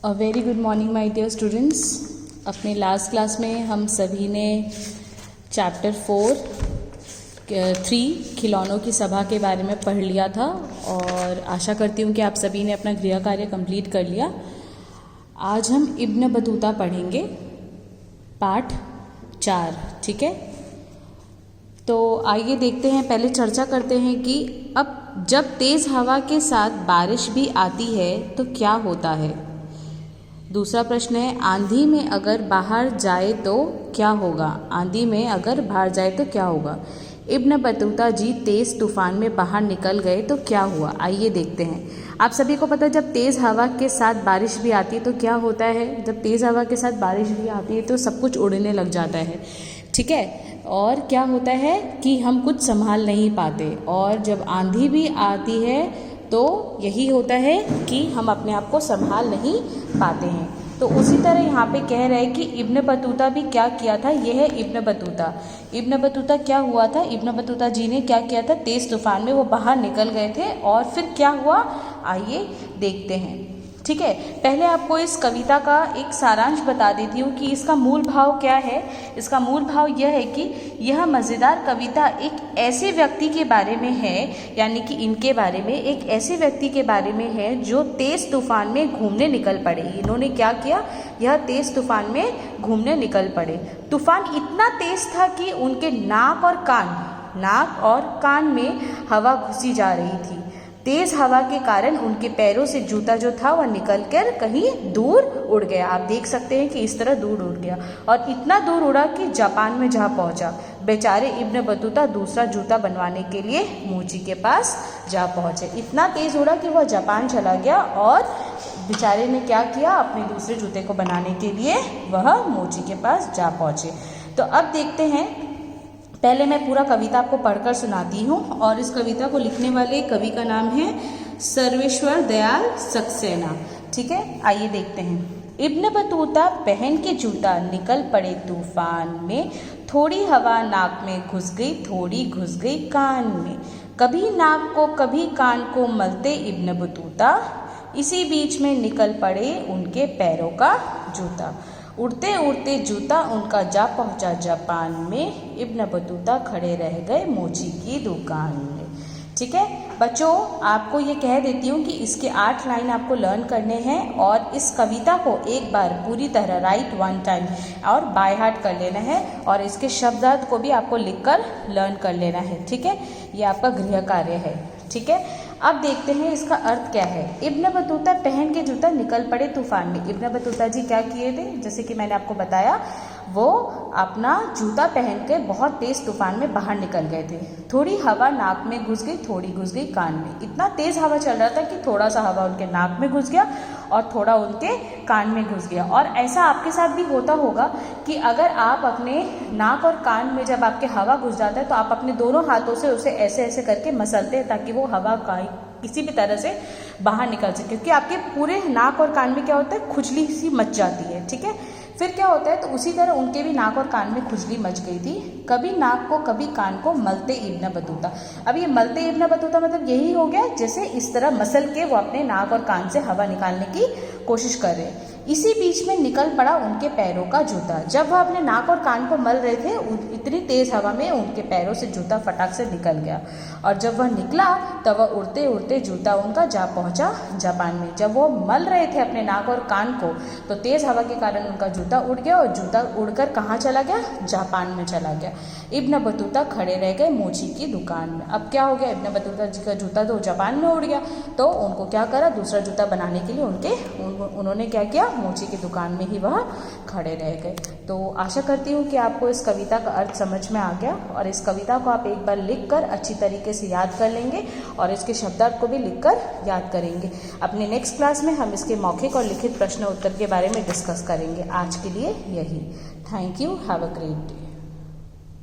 A very good morning my dear students. अपने last class में हम सभी ने चैप्टर 3 खिलौनों की सभा के बारे में पढ़ लिया था और आशा करती हूँ कि आप सभी ने अपना गृह कार्य कंप्लीट कर लिया। आज हम इब्न बतूता पढ़ेंगे, पाठ 4। ठीक है, तो आइए देखते हैं। पहले चर्चा करते हैं कि अब जब तेज़ हवा के साथ बारिश भी आती है तो क्या होता है। दूसरा प्रश्न है, आंधी में अगर बाहर जाए तो क्या होगा। आंधी में अगर बाहर जाए तो क्या होगा। इब्न बतूता जी तेज़ तूफान में बाहर निकल गए तो क्या हुआ। आइए देखते हैं। आप सभी को पता है जब तेज़ हवा के साथ बारिश भी आती है तो क्या होता है। जब तेज़ हवा के साथ बारिश भी आती है तो सब कुछ उड़ने लग जाता है। ठीक है, और क्या होता है कि हम कुछ संभाल नहीं पाते। और जब आंधी भी आती है तो यही होता है कि हम अपने आप को संभाल नहीं पाते हैं। तो उसी तरह यहाँ पे कह रहे हैं कि इब्न बतूता भी क्या किया था। यह है इब्न बतूता। इब्न बतूता क्या हुआ था, इब्न बतूता जी ने क्या किया था, तेज़ तूफान में वो बाहर निकल गए थे और फिर क्या हुआ, आइए देखते हैं। ठीक है, पहले आपको इस कविता का एक सारांश बता देती हूँ कि इसका मूल भाव क्या है। इसका मूल भाव यह है कि यह मज़ेदार कविता एक ऐसे व्यक्ति के बारे में है, यानी कि इनके बारे में, एक ऐसे व्यक्ति के बारे में है जो तेज़ तूफान में घूमने निकल पड़े। इन्होंने क्या किया, यह तेज़ तूफान में घूमने निकल पड़े। तूफान इतना तेज़ था कि उनके नाक और कान में हवा घुसी जा रही थी। तेज़ हवा के कारण उनके पैरों से जूता जो था वह निकलकर कहीं दूर उड़ गया। आप देख सकते हैं कि इस तरह दूर उड़ गया और इतना दूर उड़ा कि जापान में जा पहुंचा। बेचारे इब्न बतूता दूसरा जूता बनवाने के लिए मोची के पास जा पहुंचे। इतना तेज़ उड़ा कि वह जापान चला गया और बेचारे ने क्या किया, अपने दूसरे जूते को बनाने के लिए वह मोची के पास जा पहुंचे। तो अब देखते हैं, पहले मैं पूरा कविता आपको पढ़कर सुनाती हूँ और इस कविता को लिखने वाले कवि का नाम है सर्वेश्वर दयाल सक्सेना। ठीक है, आइए देखते हैं। इब्न बतूता पहन के जूता निकल पड़े तूफान में, थोड़ी हवा नाक में घुस गई, थोड़ी घुस गई कान में। कभी नाक को कभी कान को मलते इब्न बतूता, इसी बीच में निकल पड़े उनके पैरों का जूता। उड़ते उड़ते जूता उनका जा पहुंचा जापान में, इब्न बतूता खड़े रह गए मोची की दुकान में। ठीक है बच्चों, आपको ये कह देती हूँ कि इसके 8 लाइन आपको लर्न करने हैं और इस कविता को एक बार पूरी तरह राइट 1 टाइम और बाय हार्ट कर लेना है और इसके शब्दार्थ को भी आपको लिखकर लर्न कर लेना है। ठीक है, ये आपका गृह कार्य है। ठीक है, अब देखते हैं इसका अर्थ क्या है। इब्न बतूता पहन के जूता निकल पड़े तूफान में। इब्न बतूता जी क्या किए थे, जैसे कि मैंने आपको बताया, वो अपना जूता पहन के बहुत तेज़ तूफान में बाहर निकल गए थे। थोड़ी हवा नाक में घुस गई, थोड़ी घुस गई कान में। इतना तेज़ हवा चल रहा था कि थोड़ा सा हवा उनके नाक में घुस गया और थोड़ा उनके कान में घुस गया। और ऐसा आपके साथ भी होता होगा कि अगर आप अपने नाक और कान में जब आपके हवा घुस जाता है तो आप अपने दोनों हाथों से उसे ऐसे ऐसे करके मसलते हैं ताकि वो हवा का किसी भी तरह से बाहर निकल सके, क्योंकि आपके पूरे नाक और कान में क्या होता है, खुजली सी मच जाती है। ठीक है, फिर क्या होता है, तो उसी तरह उनके भी नाक और कान में खुजली मच गई थी। कभी नाक को कभी कान को मलते इब्न बतूता। अब ये मलते इब्न बतूता मतलब यही हो गया, जैसे इस तरह मसल के वो अपने नाक और कान से हवा निकालने की कोशिश कर रहे हैं। इसी बीच में निकल पड़ा उनके पैरों का जूता। जब वह अपने नाक और कान को मल रहे थे इतनी तेज़ हवा में उनके पैरों से जूता फटाक से निकल गया और जब वह निकला तब वह उड़ते उड़ते जूता उनका जा पहुंचा जापान में। जब वो मल रहे थे अपने नाक और कान को तो तेज़ हवा के कारण उनका जूता उड़ गया और जूता उड़कर कहाँ चला गया, जापान में चला गया। इब्न बतूता खड़े रह गए मोची की दुकान में। अब क्या हो गया, इब्न बतूता जी का जूता तो जापान में उड़ गया, तो उनको क्या करा, दूसरा जूता बनाने के लिए उन्होंने क्या किया, मोची की दुकान में ही वह खड़े रह गए। तो आशा करती हूँ कि आपको इस कविता का अर्थ समझ में आ गया और इस कविता को आप एक बार लिखकर अच्छी तरीके से याद कर लेंगे और इसके शब्दार्थ को भी लिखकर याद करेंगे। अपने नेक्स्ट क्लास में हम इसके मौखिक और लिखित प्रश्न उत्तर के बारे में डिस्कस करेंगे। आज के लिए यही। Thank you, have a great day.